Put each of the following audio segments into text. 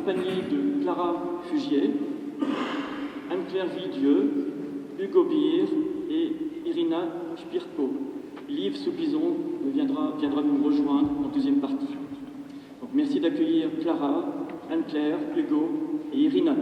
accompagné de Clara Fugier, Anne-Claire Villedieu, Hugo Beer et Irina Spirko. Liv Soupison viendra nous rejoindre en deuxième partie. Donc, merci d'accueillir Clara, Anne-Claire, Hugo et Irina.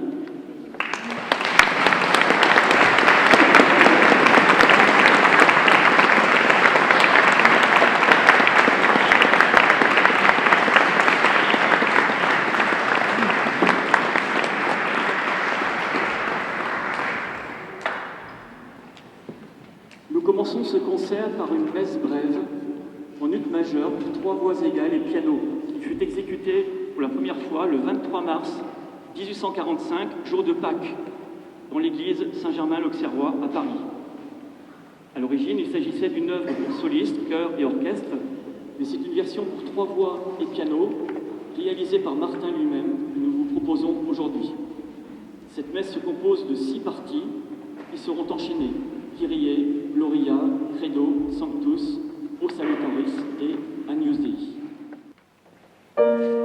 Nous commençons ce concert par une messe brève en ut majeur pour 3 voix égales et piano, qui fut exécutée pour la première fois le 23 mars 1845, jour de Pâques, dans l'église Saint-Germain-l'Auxerrois à Paris. À l'origine, il s'agissait d'une œuvre pour solistes, chœurs et orchestre, mais c'est une version pour 3 voix et piano, réalisée par Martin lui-même, que nous vous proposons aujourd'hui. Cette messe se compose de 6 parties qui seront enchaînées: Kyrie, Gloria, Credo, Sanctus, O Salutaris et Agnus Dei. Thank you.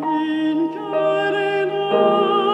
In carena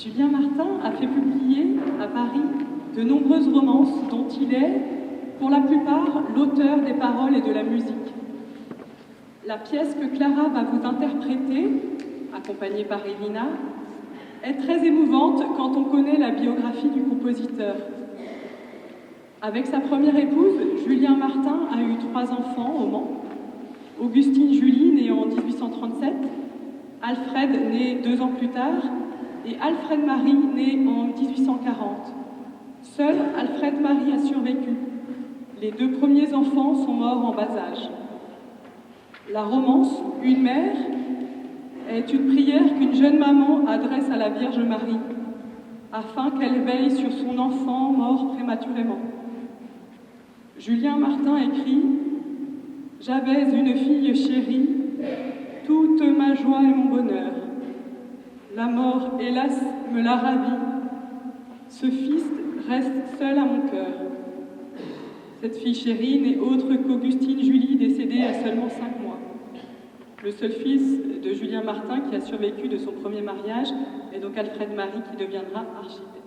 Julien Martin a fait publier à Paris de nombreuses romances dont il est, pour la plupart, l'auteur des paroles et de la musique. La pièce que Clara va vous interpréter, accompagnée par Elina, est très émouvante quand on connaît la biographie du compositeur. Avec sa première épouse, Julien Martin a eu 3 enfants au Mans. Augustine Julie, née en 1837, Alfred, né 2 ans plus tard, et Alfred Marie, né en 1840. Seul Alfred Marie a survécu. Les 2 premiers enfants sont morts en bas âge. La romance « Une mère » est une prière qu'une jeune maman adresse à la Vierge Marie, afin qu'elle veille sur son enfant mort prématurément. Julien Martin écrit « J'avais une fille chérie, toute ma joie et mon bonheur. La mort, hélas, me l'a ravie. Ce fils reste seul à mon cœur. » Cette fille chérie n'est autre qu'Augustine Julie, décédée à seulement 5 mois. Le seul fils de Julien Martin qui a survécu de son premier mariage est donc Alfred Marie qui deviendra architecte.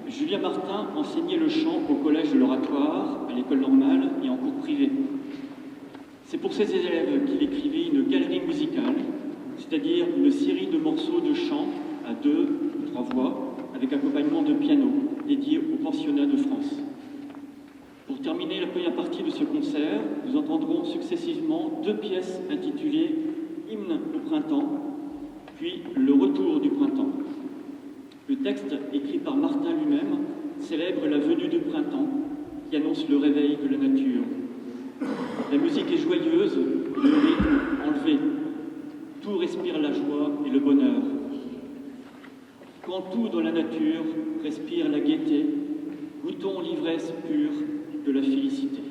Julien Martin enseignait le chant au collège de l'Oratoire, à l'école normale et en cours privé. C'est pour ses élèves qu'il écrivit une galerie musicale, c'est-à-dire une série de morceaux de chant à 2 ou 3 voix, avec accompagnement de piano, dédiés aux pensionnats de France. Pour terminer la première partie de ce concert, nous entendrons successivement 2 pièces intitulées « Hymne au printemps » puis « Le retour du printemps ». Le texte, écrit par Martin lui-même, célèbre la venue du printemps qui annonce le réveil de la nature. La musique est joyeuse, le rythme enlevé. Tout respire la joie et le bonheur. Quand tout dans la nature respire la gaieté, goûtons l'ivresse pure de la félicité.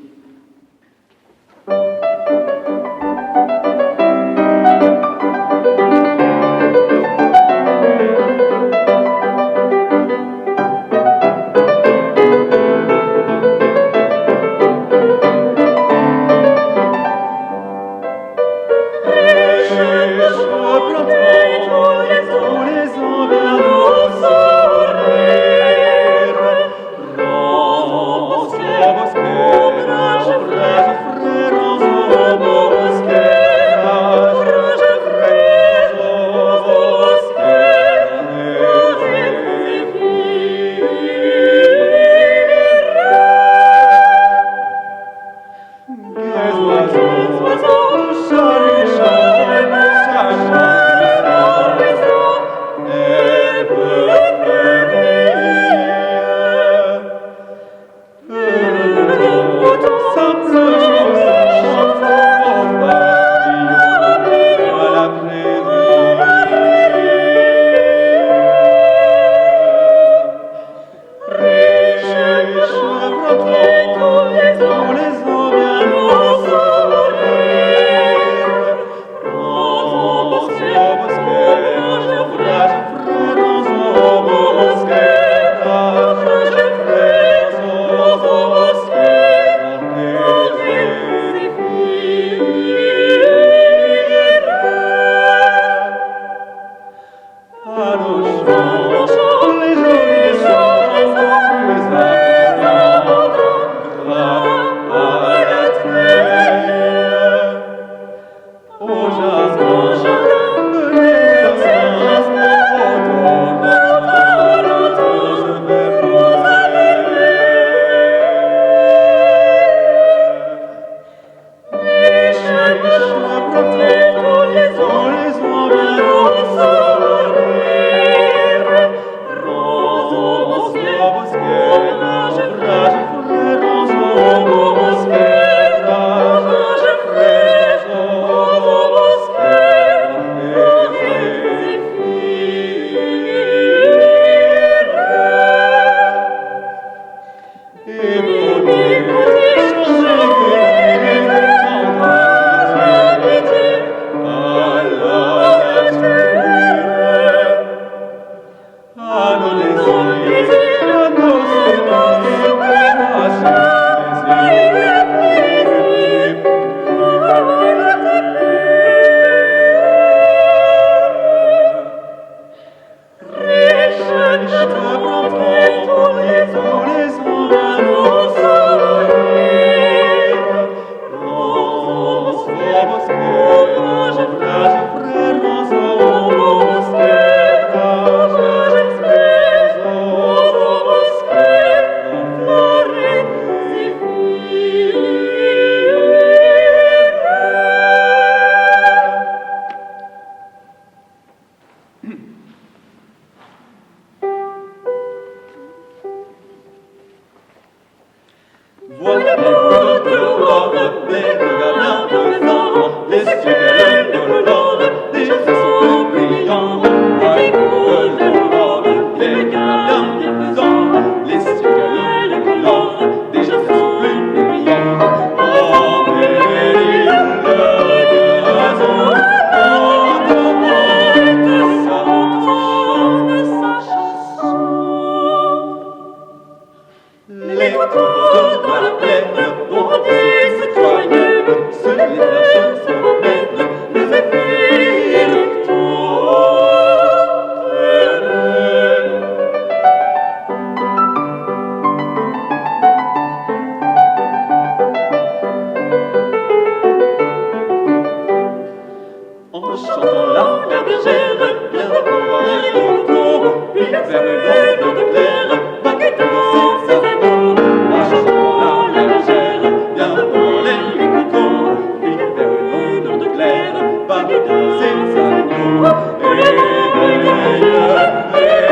Seigneur,